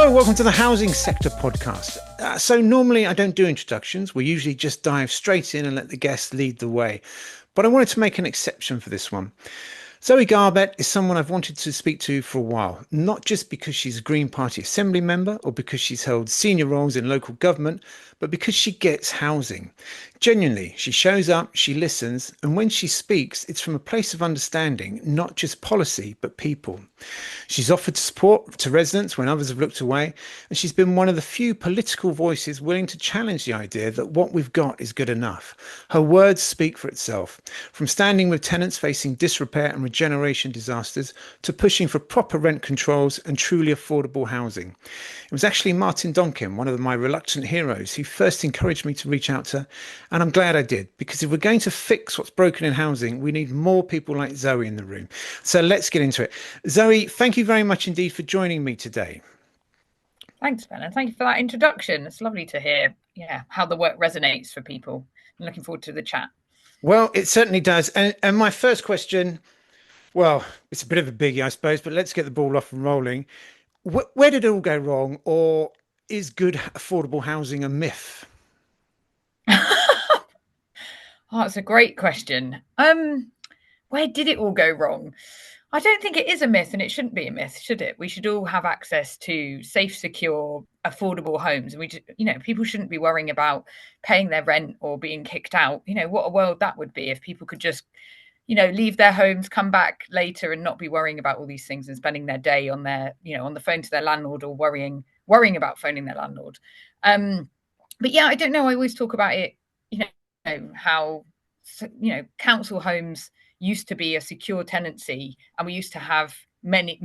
Hello, welcome to the Housing Sector Podcast. So normally I don't do introductions. We usually just dive straight in and let the guests lead the way. But I wanted to make an exception for this one. Zoë Garbett is someone I've wanted to speak to for a while, not just because she's a Green Party Assembly member or because she's held senior roles in local government, but because she gets housing. Genuinely, she shows up, she listens, and when she speaks, it's from a place of understanding, not just policy, but people. She's offered support to residents when others have looked away, and she's been one of the few political voices willing to challenge the idea that what we've got is good enough. Her words speak for itself, from standing with tenants facing disrepair and regeneration disasters to pushing for proper rent controls and truly affordable housing. It was actually Martin Donkin, one of my reluctant heroes, who first encouraged me to reach out to her, and I'm glad I did, because if we're going to fix what's broken in housing, we need more people like Zoë in the room. So let's get into it. Zoë, thank you very much indeed for joining me today. Thanks, Ben, and thank you for that introduction. It's lovely to hear, how the work resonates for people. I'm looking forward to the chat. Well, it certainly does. And my first question, well, it's a bit of a biggie, I suppose, but let's get the ball off and rolling. Where did it all go wrong, or is good affordable housing a myth? Oh, that's a great question. Where did it all go wrong? I don't think it is a myth, and it shouldn't be a myth, should it? We should all have access to safe, secure, affordable homes. And people shouldn't be worrying about paying their rent or being kicked out. What a world that would be if people could just, leave their homes, come back later and not be worrying about all these things and spending their day on on the phone to their landlord or worrying about phoning their landlord. But yeah, I don't know. I always talk about it, how, council homes used to be a secure tenancy, and we used to have many,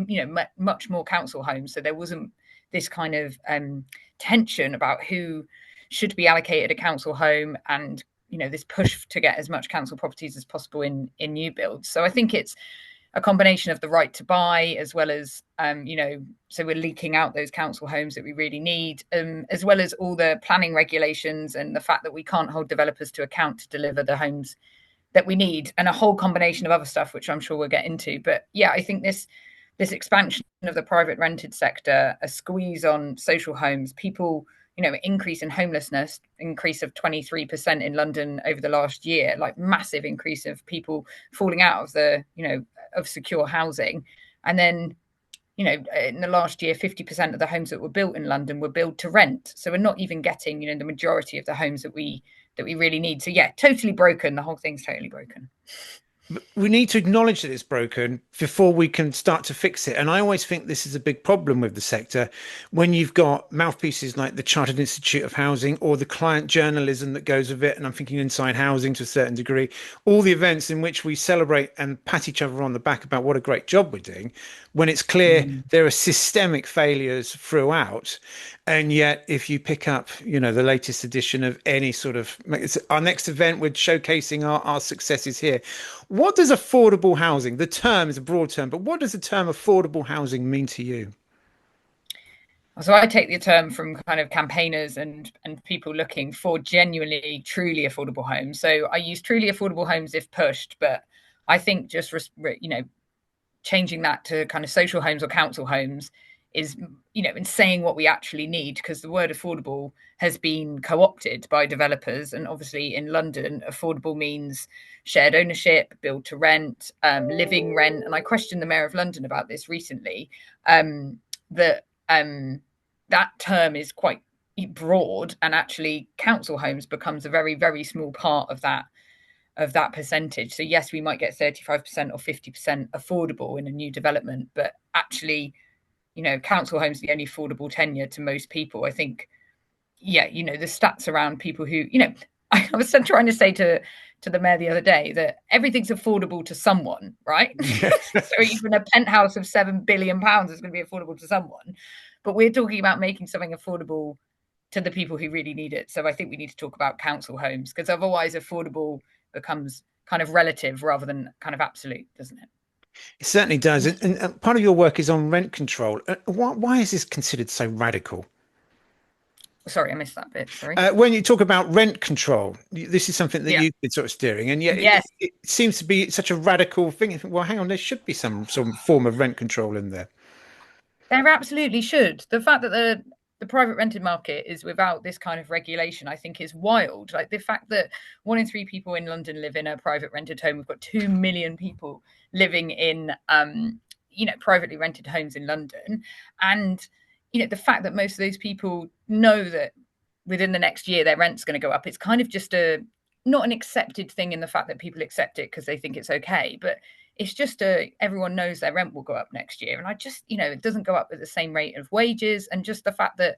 much more council homes. So there wasn't this kind of tension about who should be allocated a council home, and this push to get as much council properties as possible in new builds. So I think it's a combination of the right to buy, as well as so we're leaking out those council homes that we really need, as well as all the planning regulations and the fact that we can't hold developers to account to deliver the homes that we need, and a whole combination of other stuff, which I'm sure we'll get into. But yeah, I think this expansion of the private rented sector, a squeeze on social homes, people, increase in homelessness, increase of 23% in London over the last year, like massive increase of people falling out of the, of secure housing. And then, in the last year, 50% of the homes that were built in London were built to rent. So we're not even getting, the majority of the homes that we really need. So yeah, totally broken. The whole thing's totally broken. We need to acknowledge that it's broken before we can start to fix it. And I always think this is a big problem with the sector when you've got mouthpieces like the Chartered Institute of Housing or the client journalism that goes with it. And I'm thinking Inside Housing to a certain degree, all the events in which we celebrate and pat each other on the back about what a great job we're doing, when it's clear there are systemic failures throughout. And yet, if you pick up, the latest edition of any sort of, our next event, we're showcasing our successes here. What does affordable housing, the term is a broad term, but what does the term affordable housing mean to you? So I take the term from kind of campaigners and people looking for genuinely, truly affordable homes. So I use truly affordable homes if pushed, but I think just, changing that to kind of social homes or council homes is, in saying what we actually need, because the word affordable has been co-opted by developers. And obviously in London, affordable means shared ownership, build to rent, living rent. And I questioned the Mayor of London about this recently, that term is quite broad, and actually council homes becomes a very, very small part of that percentage. So yes, we might get 35% or 50% affordable in a new development, but actually, council homes are the only affordable tenure to most people. I think, the stats around people who, I was trying to say to the mayor the other day that everything's affordable to someone, right? So even a penthouse of £7 billion is going to be affordable to someone. But we're talking about making something affordable to the people who really need it. So I think we need to talk about council homes, because otherwise affordable becomes kind of relative rather than kind of absolute, doesn't it? It certainly does. And part of your work is on rent control. Why is this considered so radical? Sorry, I missed that bit. Sorry. When you talk about rent control, this is something that you've been sort of steering, and yet yes. it seems to be such a radical thing. Well, hang on, there should be some form of rent control in there. There absolutely should. The fact that the private rented market is without this kind of regulation, I think, is wild. Like the fact that 1 in 3 people in London live in a private rented home. We've got 2 million people living in, privately rented homes in London, and the fact that most of those people know that within the next year their rent's going to go up. It's kind of just a not an accepted thing in the fact that people accept it because they think it's okay, but it's just everyone knows their rent will go up next year. And I just, it doesn't go up at the same rate of wages. And just the fact that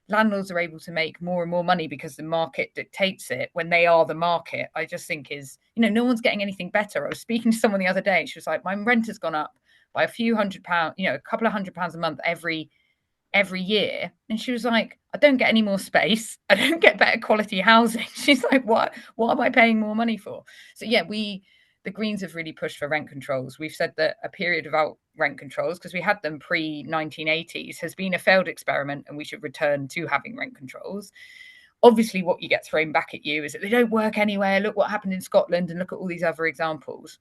landlords are able to make more and more money because the market dictates it when they are the market, I just think is, no one's getting anything better. I was speaking to someone the other day. She was like, my rent has gone up by a few £100, a couple of £100 a month every year. And she was like, I don't get any more space. I don't get better quality housing. She's like, what am I paying more money for? So yeah, the Greens have really pushed for rent controls. We've said that a period without rent controls, because we had them pre-1980s, has been a failed experiment, and we should return to having rent controls. Obviously, what you get thrown back at you is that they don't work anywhere. Look what happened in Scotland, and look at all these other examples.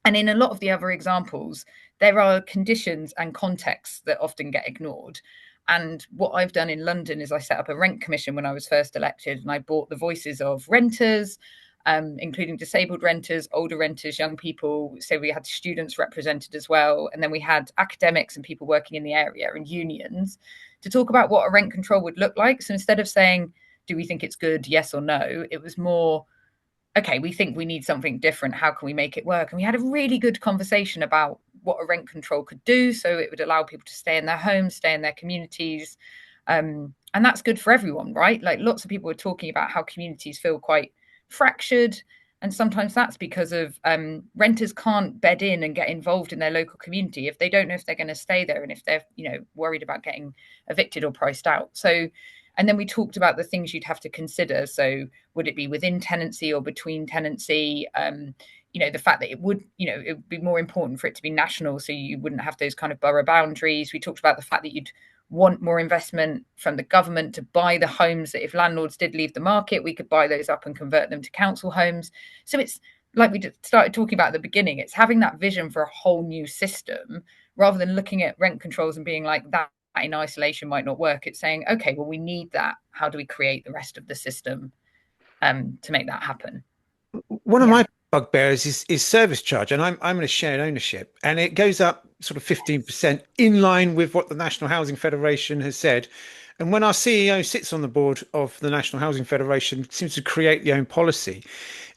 And in a lot of the other examples, there are conditions and contexts that often get ignored. And what I've done in London is I set up a rent commission when I was first elected, and I brought the voices of renters, including disabled renters, older renters, young people. So we had students represented as well. And then we had academics and people working in the area and unions to talk about what a rent control would look like. So instead of saying, do we think it's good, yes or no, it was more, okay, we think we need something different. How can we make it work? And we had a really good conversation about what a rent control could do. So it would allow people to stay in their homes, stay in their communities. And that's good for everyone, right? Like lots of people were talking about how communities feel quite fractured. And sometimes that's because of renters can't bed in and get involved in their local community if they don't know if they're going to stay there and if they're, worried about getting evicted or priced out. So, and then we talked about the things you'd have to consider. So would it be within tenancy or between tenancy? The fact that it would be more important for it to be national, so you wouldn't have those kind of borough boundaries. We talked about the fact that you'd want more investment from the government to buy the homes that if landlords did leave the market, we could buy those up and convert them to council homes. So it's like we started talking about at the beginning, it's having that vision for a whole new system rather than looking at rent controls and being like that in isolation might not work. It's saying, okay, well, we need that. How do we create the rest of the system to make that happen? One of my bugbears is service charge, and I'm in a shared ownership, and it goes up sort of 15% in line with what the National Housing Federation has said. And when our CEO sits on the board of the National Housing Federation, seems to create the own policy.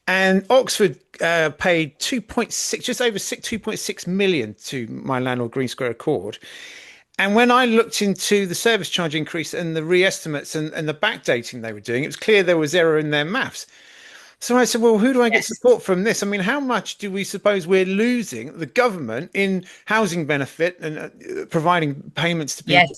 And Oxford paid 2.6, just over 2.6 million to my landlord Green Square Accord. And when I looked into the service charge increase and the re-estimates and the backdating they were doing, it was clear there was error in their maths. So I said, well, who do I get support from this? I mean, how much do we suppose we're losing the government in housing benefit and providing payments to people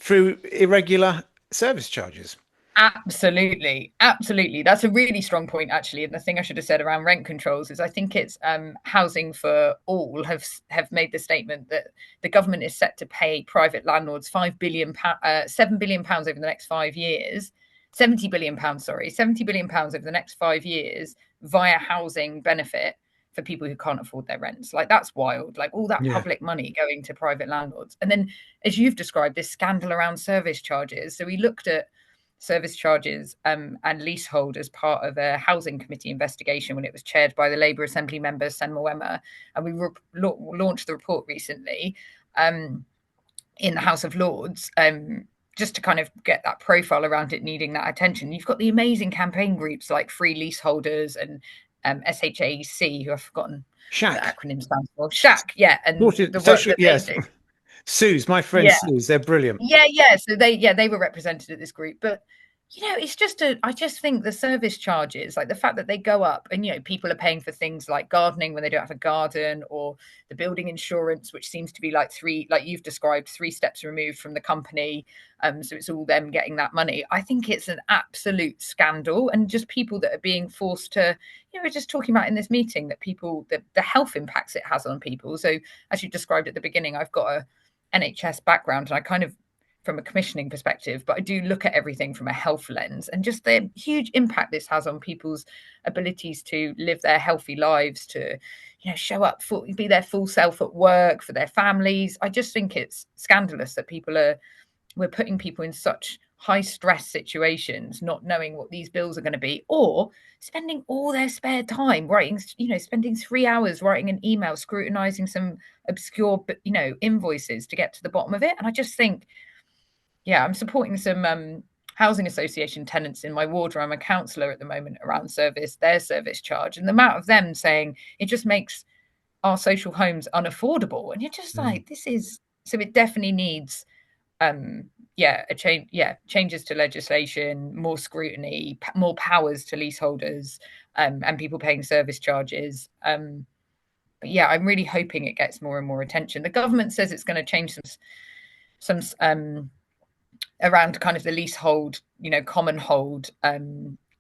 through irregular service charges? Absolutely. That's a really strong point, actually. And the thing I should have said around rent controls is I think it's Housing for All have made the statement that the government is set to pay private landlords £7 billion over the next 5 years. £70 billion over the next 5 years via housing benefit for people who can't afford their rents. Like that's wild. Like all that public money going to private landlords. And then, as you've described, this scandal around service charges. So we looked at service charges and leasehold as part of a housing committee investigation when it was chaired by the Labour Assembly member Sen Mwema, and we launched the report recently in the House of Lords. Just to kind of get that profile around it needing that attention. You've got the amazing campaign groups like Free Leaseholders and SHAC, who I've forgotten what the acronym stands for. SHAC, yeah. And the work that they do. Sue's, my friend Sue's, they're brilliant. Yeah. So they were represented at this group. But it's just I just think the service charges, like the fact that they go up and, people are paying for things like gardening when they don't have a garden, or the building insurance, which seems to be like you've described, 3 steps removed from the company. So it's all them getting that money. I think it's an absolute scandal, and just people that are being forced to, we're just talking about in this meeting that people, the health impacts it has on people. So as you described at the beginning, I've got a NHS background, and I kind of from a commissioning perspective, but I do look at everything from a health lens, and just the huge impact this has on people's abilities to live their healthy lives, to show up, be their full self at work, for their families. I just think it's scandalous that we're putting people in such high stress situations, not knowing what these bills are going to be, or spending all their spare time writing, spending 3 hours writing an email, scrutinizing some obscure, invoices to get to the bottom of it. And I just think, I'm supporting some housing association tenants in my ward where I'm a councillor at the moment around their service charge, and the amount of them saying it just makes our social homes unaffordable. And you're just like, so it definitely needs changes to legislation, more scrutiny, more powers to leaseholders, and people paying service charges. But I'm really hoping it gets more and more attention. The government says it's going to change some around kind of the leasehold, common hold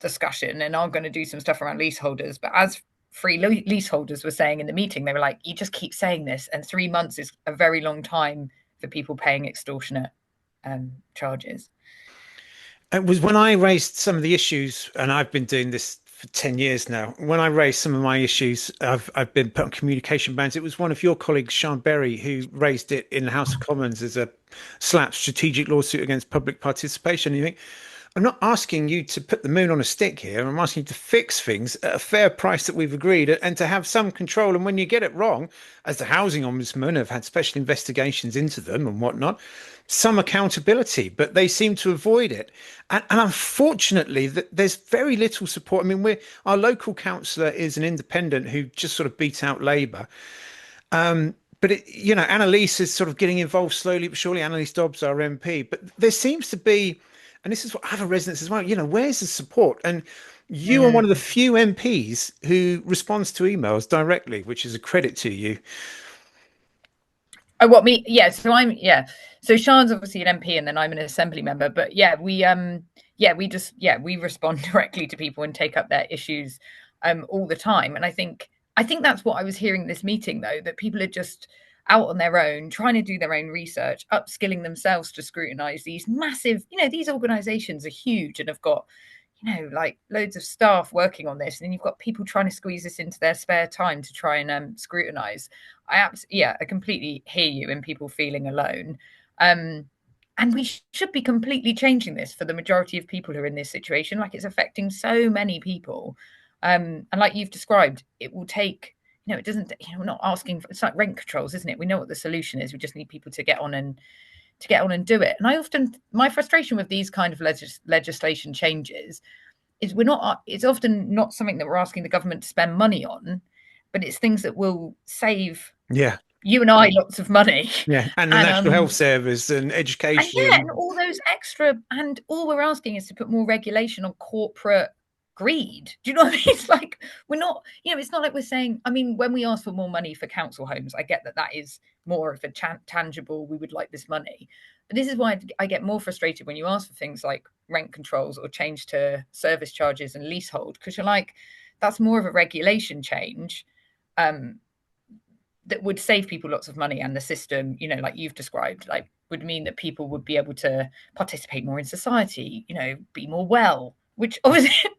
discussion, and are going to do some stuff around leaseholders. But as free leaseholders were saying in the meeting, they were like, you just keep saying this, and 3 months is a very long time for people paying extortionate charges. It was when I raised some of the issues, and I've been doing this for 10 years now. When I raised some of my issues, I've been put on communication bans. It was one of your colleagues, Sean Berry, who raised it in the House of Commons as a slap strategic lawsuit against public participation. And you think, I'm not asking you to put the moon on a stick here. I'm asking you to fix things at a fair price that we've agreed, and to have some control. And when you get it wrong, as the housing ombudsman have had special investigations into them and whatnot, some accountability, but they seem to avoid it. And unfortunately, there's very little support. I mean, our local councillor is an independent who just sort of beat out Labour. But Annalise is sort of getting involved slowly but surely. Annalise Dobbs, our MP, but there seems to be, and this is what other residents as well, where's the support? And you are one of the few MPs who responds to emails directly, which is a credit to you. Oh, what, me? Yeah. So Sean's obviously an MP, and then I'm an assembly member. But we respond directly to people and take up their issues all the time. And I think that's what I was hearing in this meeting, though, that people are just out on their own, trying to do their own research, upskilling themselves to scrutinize these massive, these organizations are huge and have got, like loads of staff working on this. And then you've got people trying to squeeze this into their spare time to try and scrutinize. I completely hear you in people feeling alone. And we should be completely changing this for the majority of people who are in this situation. Like, it's affecting so many people. And like you've described, it will take, it doesn't, we're not asking for, it's like rent controls, isn't it? We know what the solution is. We just need people to get on and do it. And my frustration with these kind of legislation changes is it's often not something that we're asking the government to spend money on, but it's things that will save you and I lots of money. Yeah, and the National Health Service and education. And all those extra, and all we're asking is to put more regulation on corporate greed. Do you know what I mean? It's like, we're not, it's not like we're saying, I mean, when we ask for more money for council homes, I get that is more of a tangible, we would like this money. But this is why I get more frustrated when you ask for things like rent controls or change to service charges and leasehold, because you're like, that's more of a regulation change that would save people lots of money, and the system, like you've described, like would mean that people would be able to participate more in society, be more well, which obviously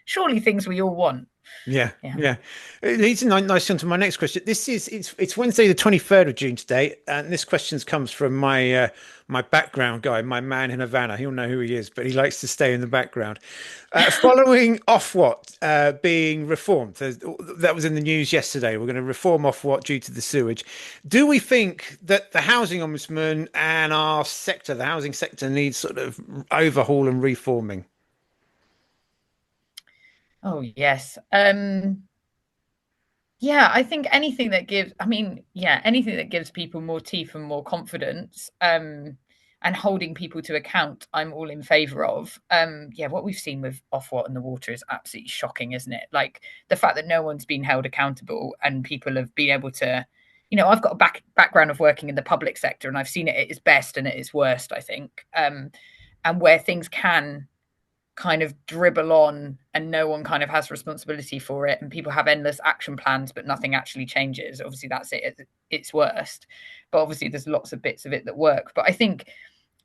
surely things we all want. Yeah. It leads nicely on to my next question. It's Wednesday, the 23rd of June today, and this question comes from my background guy, my man in Havana. He'll know who he is, but he likes to stay in the background. Following Ofwat being reformed, that was in the news yesterday. We're going to reform Ofwat due to the sewage. Do we think that the housing ombudsman and our sector, the housing sector, needs sort of overhaul and reforming? Oh, yes. I think anything that gives people more teeth and more confidence, and holding people to account, I'm all in favour of. What we've seen with Ofwat and the water is absolutely shocking, isn't it? Like, the fact that no one's been held accountable and people have been able to, I've got a background of working in the public sector, and I've seen it at its best and at its worst, I think. And where things can kind of dribble on and no one kind of has responsibility for it, and people have endless action plans but nothing actually changes. Obviously that's it at its worst, but obviously there's lots of bits of it that work. But I think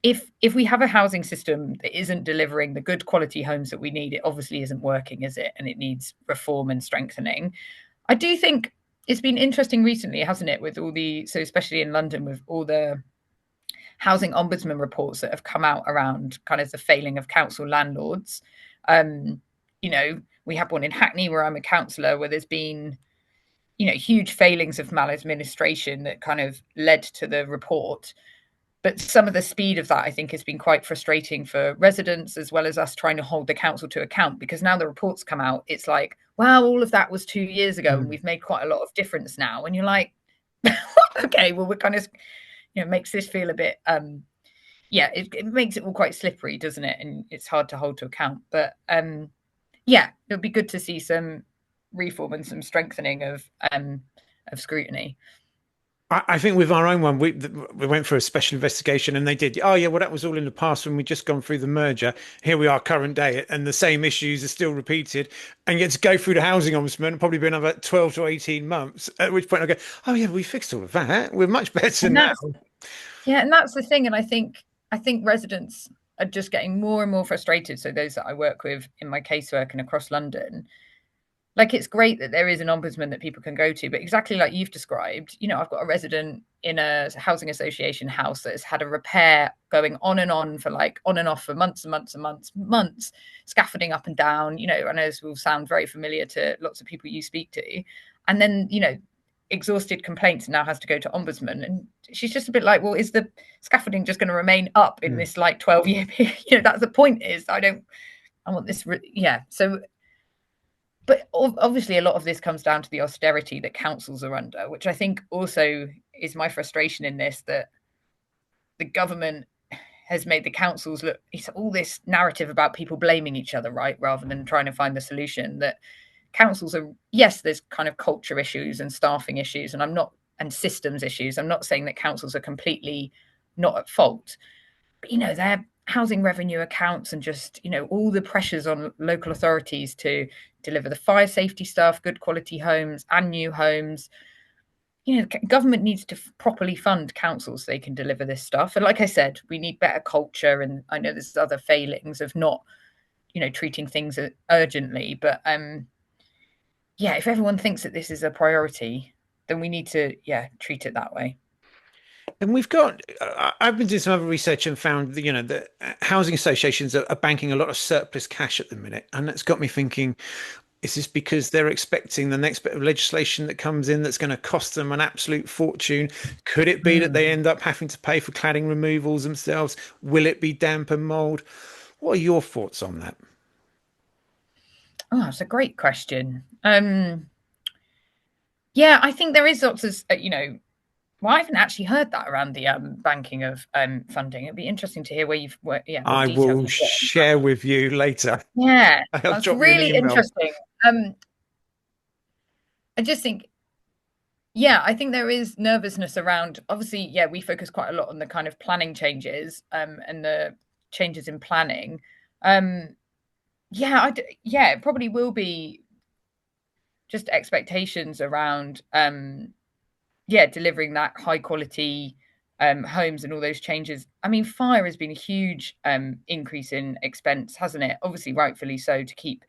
if we have a housing system that isn't delivering the good quality homes that we need, it obviously isn't working, is it? And it needs reform and strengthening. I do think it's been interesting recently, hasn't it, with all the, so especially in London, with all the housing ombudsman reports that have come out around kind of the failing of council landlords. You know, we have one in Hackney where I'm a councillor, where there's been, you know, huge failings of maladministration that kind of led to the report. But some of the speed of that, I think, has been quite frustrating for residents, as well as us trying to hold the council to account, because now the reports come out, it's like, wow, all of that was 2 years ago and we've made quite a lot of difference now. And you're like, okay, well, we're kind of, you know, makes this feel a bit, it makes it all quite slippery, doesn't it? And it's hard to hold to account. But yeah, it'll be good to see some reform and some strengthening of scrutiny. I think with our own one, we went for a special investigation and they did. Oh, yeah, well, that was all in the past when we just gone through the merger. Here we are, current day, and the same issues are still repeated. And yet to go through the housing ombudsman, probably been another 12 to 18 months, at which point I go, oh, yeah, we fixed all of that. We're much better now. Yeah, and that's the thing. And I think residents are just getting more and more frustrated. So those that I work with in my casework and across London, like, it's great that there is an ombudsman that people can go to, but exactly like you've described, you know, I've got a resident in a housing association house that has had a repair going on and on for like on and off for months and months and months, scaffolding up and down. You know, I know this will sound very familiar to lots of people you speak to. And then, you know, exhausted complaints, and now has to go to ombudsman. And she's just a bit like, well, is the scaffolding just going to remain up in this like 12-year period? You know, that's the point, is I want this. So, but obviously a lot of this comes down to the austerity that councils are under, which I think also is my frustration in this, that the government has made the councils look, it's all this narrative about people blaming each other, right, rather than trying to find the solution. That councils are, yes, there's kind of culture issues and staffing issues, and systems issues. I'm not saying that councils are completely not at fault, but, you know, they're housing revenue accounts and just, you know, all the pressures on local authorities to deliver the fire safety stuff, good quality homes and new homes. You know, government needs to properly fund councils so they can deliver this stuff. And like I said, we need better culture. And I know there's other failings of not, you know, treating things urgently. But if everyone thinks that this is a priority, then we need to, treat it that way. And we've got, I've been doing some other research and found that, you know, the housing associations are banking a lot of surplus cash at the minute. And that's got me thinking, is this because they're expecting the next bit of legislation that comes in that's going to cost them an absolute fortune? Could it be that they end up having to pay for cladding removals themselves? Will it be damp and mold? What are your thoughts on that? Oh, that's a great question. I think there is lots of, well, I haven't actually heard that around the banking of funding. It'd be interesting to hear where you've worked. Yeah, I will share with you later. Yeah, that's really interesting. I just think, I think there is nervousness around. Obviously, we focus quite a lot on the kind of planning changes and the changes in planning. It probably will be just expectations around delivering that high quality homes and all those changes. I mean, fire has been a huge increase in expense, hasn't it? Obviously, rightfully so, to keep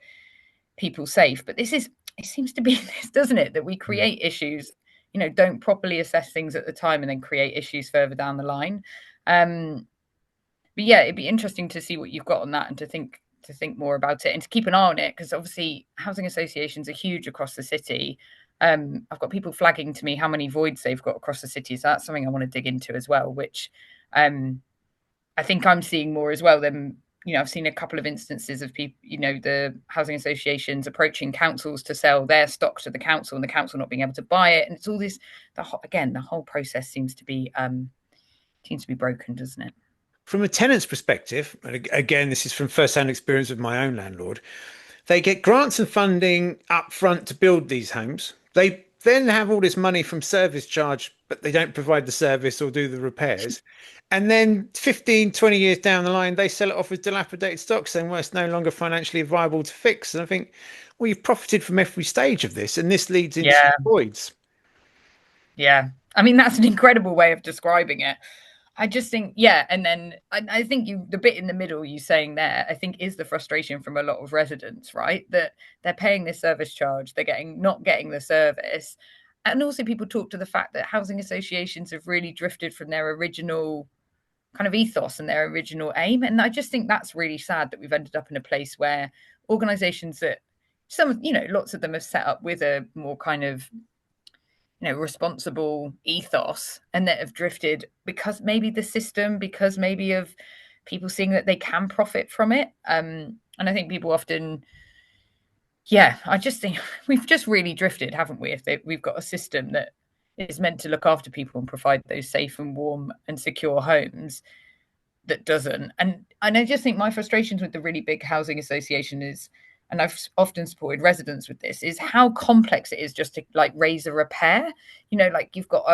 people safe. But it seems to be this, doesn't it, that we create issues, you know, don't properly assess things at the time and then create issues further down the line. But it'd be interesting to see what you've got on that, and to think more about it and to keep an eye on it, because obviously housing associations are huge across the city. I've got people flagging to me how many voids they've got across the city, so that's something I want to dig into as well, which I think I'm seeing more as well than, you know, I've seen a couple of instances of people, you know, the housing associations approaching councils to sell their stock to the council and the council not being able to buy it. And it's all this, the whole process seems to be broken, doesn't it? From a tenant's perspective, and again, this is from first-hand experience with my own landlord, they get grants and funding up front to build these homes. They then have all this money from service charge, but they don't provide the service or do the repairs. And then 15, 20 years down the line, they sell it off as dilapidated stock, saying, well, it's no longer financially viable to fix. And I think, well, you've profited from every stage of this, and this leads into Yeah. voids. Yeah. I mean, that's an incredible way of describing it. I just think, yeah, and then I think the bit in the middle you saying there, I think is the frustration from a lot of residents, right? That they're paying this service charge, they're not getting the service. And also people talk to the fact that housing associations have really drifted from their original kind of ethos and their original aim. And I just think that's really sad that we've ended up in a place where organizations that lots of them have set up with a more kind of responsible ethos, and that have drifted because maybe the system, because maybe of people seeing that they can profit from it. And I think people often, I just think we've just really drifted, haven't we? We've got a system that is meant to look after people and provide those safe and warm and secure homes that doesn't. And I just think my frustrations with the really big housing association is, and I've often supported residents with this, is how complex it is just to like raise a repair. Like you've got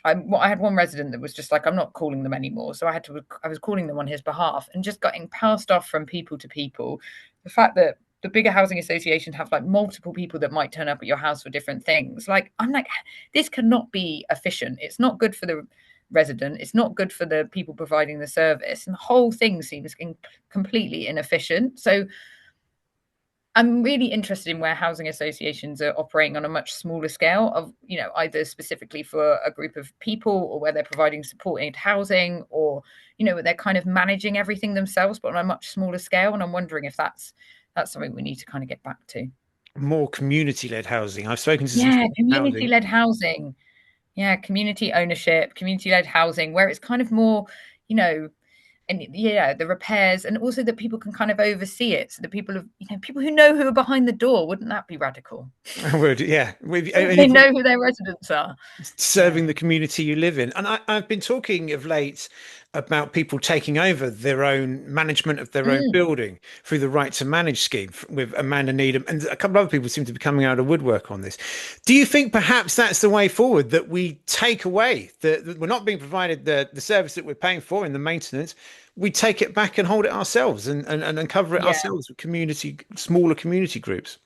I had one resident that was just like, I'm not calling them anymore. So I was calling them on his behalf and just getting passed off from people to people. The fact that the bigger housing associations have like multiple people that might turn up at your house for different things. Like, I'm like, this cannot be efficient. It's not good for the resident. It's not good for the people providing the service. And the whole thing seems completely inefficient. So I'm really interested in where housing associations are operating on a much smaller scale of, either specifically for a group of people, or where they're providing supported housing, or, where they're kind of managing everything themselves, but on a much smaller scale. And I'm wondering if that's something we need to kind of get back to. More community-led housing. I've spoken to some community-led housing. Yeah, community ownership, community-led housing, where it's kind of more, and the repairs, and also that people can kind of oversee it, so that people who know who are behind the door. Wouldn't that be radical? I would, yeah. They know who their residents are, serving the community you live in. And I've been talking of late about people taking over their own management of their own building through the Right to Manage scheme with Amanda Needham, and a couple of other people seem to be coming out of woodwork on this. Do you think perhaps that's the way forward, that we take away that we're not being provided the service that we're paying for in the maintenance? We take it back and hold it ourselves and cover it ourselves with smaller community groups.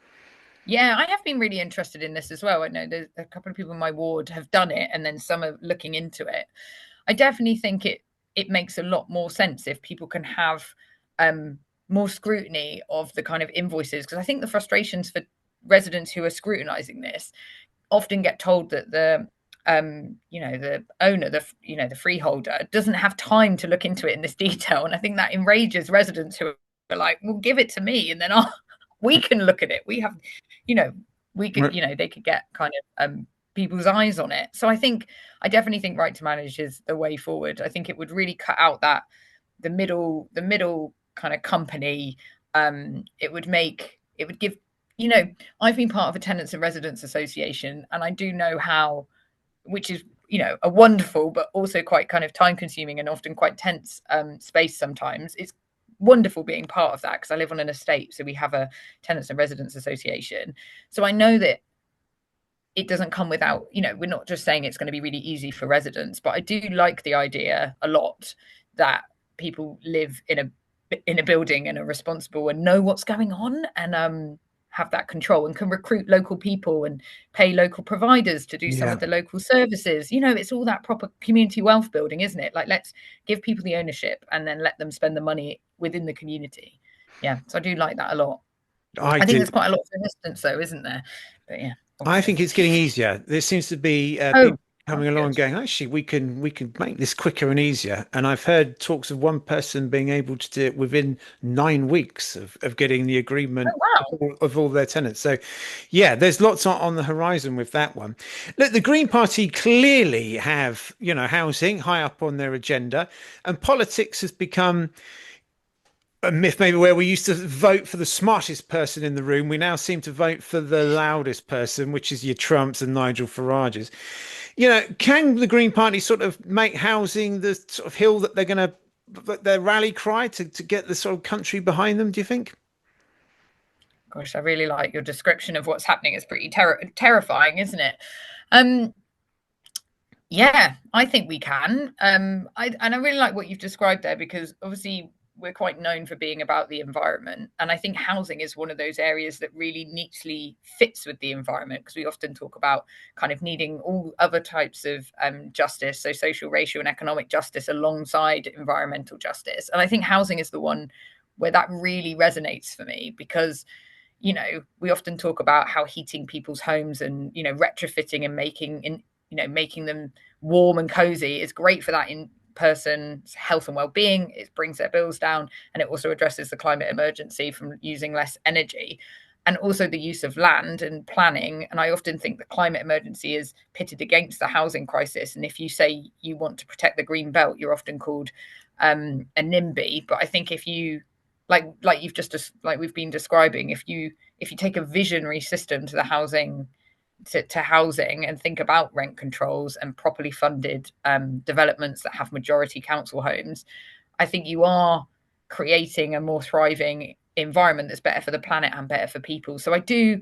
Yeah, I have been really interested in this as well. I know there's a couple of people in my ward have done it, and then some are looking into it. I definitely think it makes a lot more sense if people can have more scrutiny of the kind of invoices, because I think the frustrations for residents who are scrutinizing this often get told that the owner, the freeholder, doesn't have time to look into it in this detail. And I think that enrages residents who are like, well, give it to me, and then we can look at it. We have, we could, they could get kind of people's eyes on it. So I definitely think Right to Manage is the way forward. I think it would really cut out that the middle kind of company. It would give, I've been part of a tenants and residents association, and I do know how, which is, a wonderful, but also quite kind of time consuming and often quite tense space sometimes. It's wonderful being part of that, because I live on an estate, so we have a tenants and residents association. So I know that it doesn't come without, we're not just saying it's going to be really easy for residents, but I do like the idea a lot that people live in a building and are responsible and know what's going on, and have that control, and can recruit local people and pay local providers to do some of the local services. It's all that proper community wealth building, isn't it? Like, let's give people the ownership and then let them spend the money within the community. Yeah, so I do like that a lot. I think there's quite a lot of resistance though, isn't there? But yeah, I think it's getting easier. There seems to be people coming along and going, actually, we can make this quicker and easier. And I've heard talks of one person being able to do it within 9 weeks of getting the agreement of all their tenants. So, yeah, there's lots on the horizon with that one. Look, the Green Party clearly have, housing high up on their agenda, and politics has become a myth, maybe, where we used to vote for the smartest person in the room. We now seem to vote for the loudest person, which is your Trumps and Nigel Farages. Can the Green Party sort of make housing the sort of hill that they're going to, their rally cry to get the sort of country behind them, do you think? Gosh, I really like your description of what's happening. It's pretty terrifying, isn't it? Um, yeah, I think we can. I really like what you've described there, because obviously we're quite known for being about the environment. And I think housing is one of those areas that really neatly fits with the environment, because we often talk about kind of needing all other types of justice, so social, racial, and economic justice alongside environmental justice. And I think housing is the one where that really resonates for me, because we often talk about how heating people's homes and retrofitting and making them warm and cozy is great for that in person's health and well-being. It brings their bills down, and it also addresses the climate emergency from using less energy, and also the use of land and planning. And I often think the climate emergency is pitted against the housing crisis. And if you say you want to protect the green belt, you're often called a NIMBY. But I think if you like you've just like we've been describing, if you take a visionary system to the housing to housing and think about rent controls and properly funded developments that have majority council homes, I think you are creating a more thriving environment that's better for the planet and better for people. So I do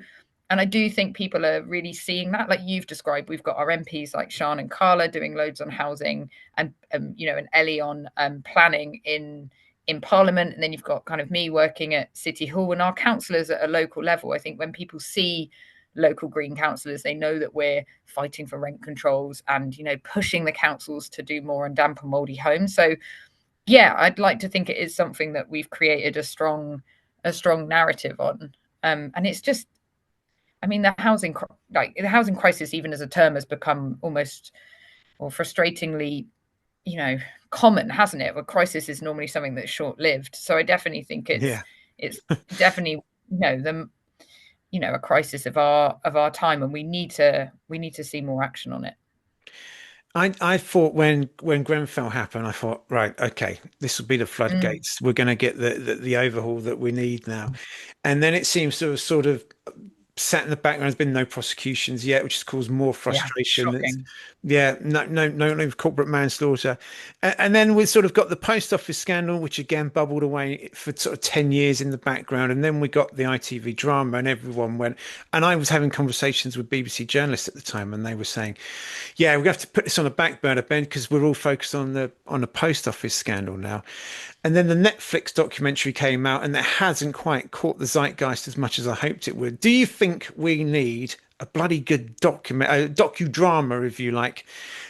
think people are really seeing that, like you've described. We've got our MPs like Sian and Carla doing loads on housing, and and Ellie on planning in Parliament, and then you've got kind of me working at City Hall, and our councillors at a local level. I think when people see local green councillors, they know that we're fighting for rent controls and pushing the councils to do more on damp and mouldy homes. So yeah, I'd like to think it is something that we've created a strong narrative on. And it's just, I mean, the housing crisis, even as a term, has become almost, or frustratingly, common, hasn't it? Well, crisis is normally something that's short-lived. So I definitely think it's definitely a crisis of our time, and we need to see more action on it. I thought when Grenfell happened, I thought, right, okay, this will be the floodgates. We're going to get the overhaul that we need now. And then it seems to have sort of sat in the background. There's been no prosecutions yet, which has caused more frustration. No corporate manslaughter. And then we've sort of got the post office scandal, which again bubbled away for sort of 10 years in the background. And then we got the ITV drama, and everyone went. And I was having conversations with BBC journalists at the time, and they were saying, yeah, we have to put this on a back burner, Ben, because we're all focused on the post office scandal now. And then the Netflix documentary came out, and that hasn't quite caught the zeitgeist as much as I hoped it would. Do you think we need a bloody good docudrama, if you like,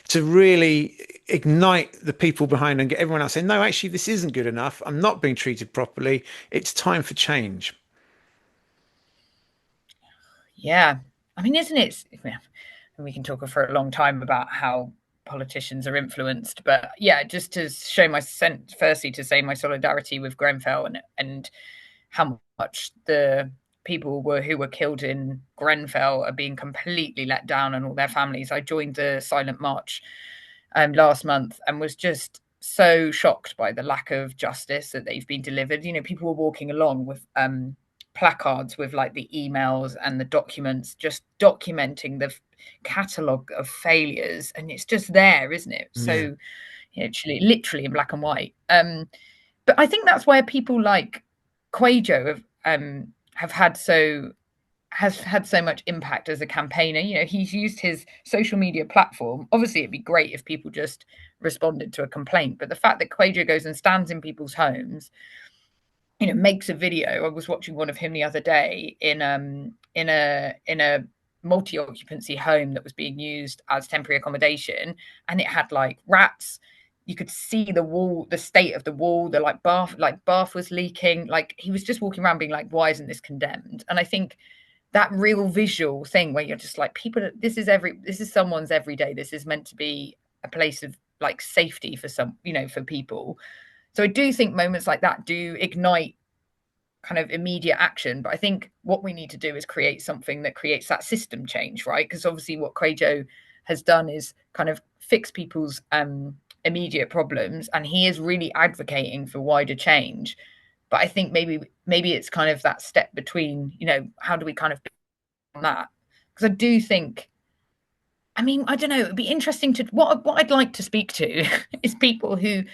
to really ignite the people behind and get everyone else saying, no, actually, this isn't good enough. I'm not being treated properly. It's time for change. Yeah. I mean, isn't it? We can talk for a long time about how politicians are influenced, but yeah, just to show firstly to say my solidarity with Grenfell, and how much the people who were killed in Grenfell are being completely let down, and all their families. I joined the silent march last month and was just so shocked by the lack of justice that they've been delivered. People were walking along with placards with like the emails and the documents, just documenting the catalogue of failures, and it's just there, isn't it? So literally in black and white. But I think that's where people like Quajo have had so much impact as a campaigner. He's used his social media platform. Obviously, it'd be great if people just responded to a complaint, but the fact that Quajo goes and stands in people's homes, makes a video. I was watching one of him the other day in a multi-occupancy home that was being used as temporary accommodation, and it had like rats. You could see the state of the wall, the bath was leaking. Like, he was just walking around being like, why isn't this condemned? And I think that real visual thing where you're just like, people, this is someone's every day. This is meant to be a place of like safety for for people. So I do think moments like that do ignite kind of immediate action. But I think what we need to do is create something that creates that system change, right? Because obviously what Quajo has done is kind of fix people's immediate problems, and he is really advocating for wider change. But I think maybe it's kind of that step between, how do we kind of on that? Because I do think, I mean, I don't know, it'd be interesting to what I'd like to speak to is people who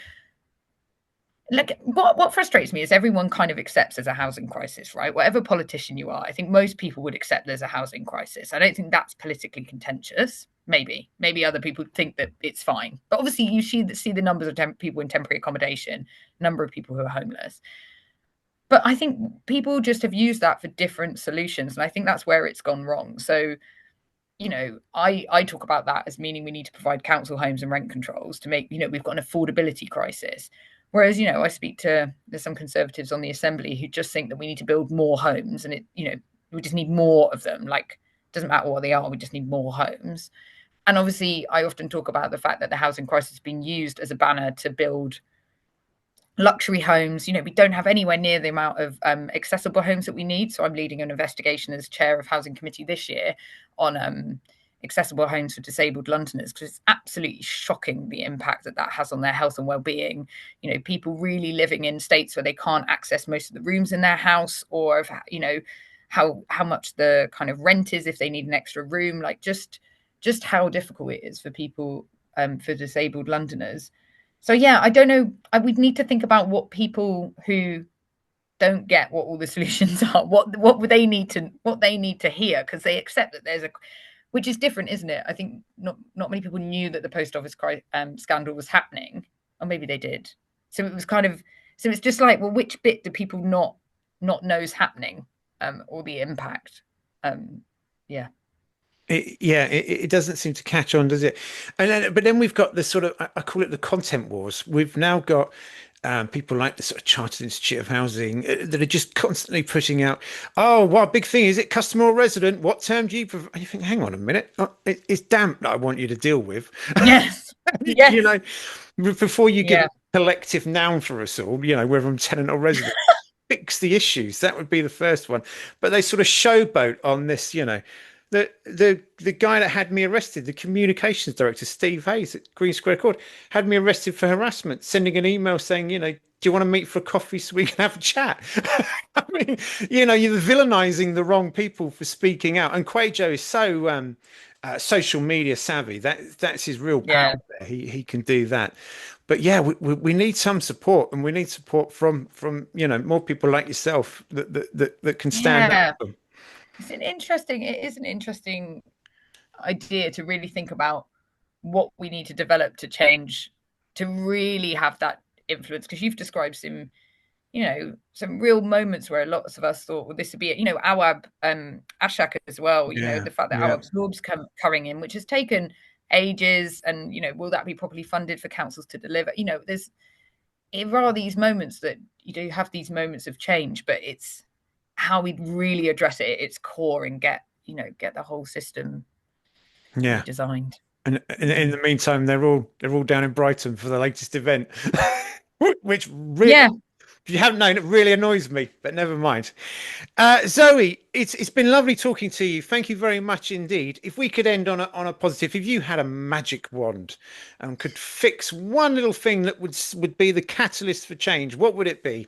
Like what frustrates me is everyone kind of accepts there's a housing crisis, right? Whatever politician you are, I think most people would accept there's a housing crisis. I don't think that's politically contentious. Maybe other people think that it's fine, but obviously you see the numbers of people in temporary accommodation, number of people who are homeless. But I think people just have used that for different solutions, and I think that's where it's gone wrong. So, I talk about that as meaning we need to provide council homes and rent controls to make, we've got an affordability crisis. Whereas, I speak to, there's some Conservatives on the Assembly who just think that we need to build more homes, and we just need more of them. Like, it doesn't matter what they are, we just need more homes. And obviously, I often talk about the fact that the housing crisis has been used as a banner to build luxury homes. We don't have anywhere near the amount of accessible homes that we need. So I'm leading an investigation as chair of housing committee this year on accessible homes for disabled Londoners, because it's absolutely shocking the impact that has on their health and well-being. People really living in states where they can't access most of the rooms in their house, or how much the kind of rent is if they need an extra room, like just how difficult it is for people, for disabled Londoners. So yeah, I don't know. We'd need to think about what people who don't get what all the solutions are, what they need to hear, because they accept that there's which is different, isn't it? I think not many people knew that the post office scandal was happening, or maybe they did. So it was so it's just like, well, which bit do people not know is happening, or the impact? Yeah. It doesn't seem to catch on, does it? But then we've got this sort of, I call it the content wars. We've now got people like the sort of Chartered Institute of Housing that are just constantly pushing out, oh, what big thing is it, customer or resident? What term do you provide? You think, hang on a minute, it's damp that I want you to deal with. Yes. Yes. Before you give Yeah. a collective noun for us all, whether I'm tenant or resident, fix the issues. That would be the first one. But they sort of showboat on this, the guy that had me arrested, the communications director, Steve Hayes at Green Square Court, had me arrested for harassment, sending an email saying, do you want to meet for a coffee so we can have a chat? I mean, you're villainizing the wrong people for speaking out. And Quajo is so social media savvy. That's his real power. Yeah. He can do that. But yeah, we need some support, and we need support from more people like yourself that can stand up for them. It is an interesting idea to really think about what we need to develop to change, to really have that influence, because you've described some real moments where lots of us thought, well, this would be, Awab Ashak as well, the fact that Awab's Lob's coming in, which has taken ages, and will that be properly funded for councils to deliver? There are these moments that you have these moments of change, but it's how we really address it at its core and get the whole system designed. And in the meantime, they're all down in Brighton for the latest event, which really, if you haven't known, it really annoys me. But never mind. Zoe, it's been lovely talking to you. Thank you very much indeed. If we could end on a positive, if you had a magic wand and could fix one little thing that would be the catalyst for change, what would it be?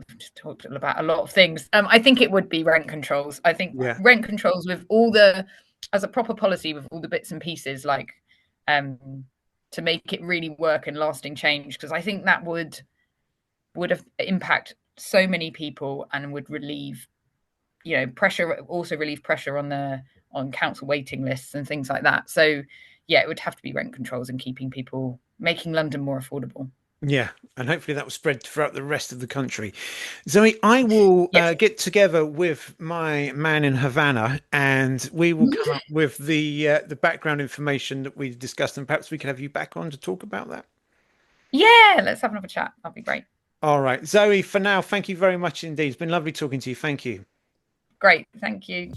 We've just talked about a lot of things. I think it would be rent controls. I think rent controls with as a proper policy, with all the bits and pieces, like to make it really work and lasting change, because I think that would have impact so many people and would relieve pressure, also relieve pressure on council waiting lists and things like that. So yeah, it would have to be rent controls and making London more affordable. Yeah, and hopefully that will spread throughout the rest of the country. Zoe, I will get together with my man in Havana, and we will come up with the background information that we've discussed, and perhaps we can have you back on to talk about that. Yeah, let's have another chat. That'd be great. All right, Zoe, for now, thank you very much indeed. It's been lovely talking to you. Thank you. Great, thank you.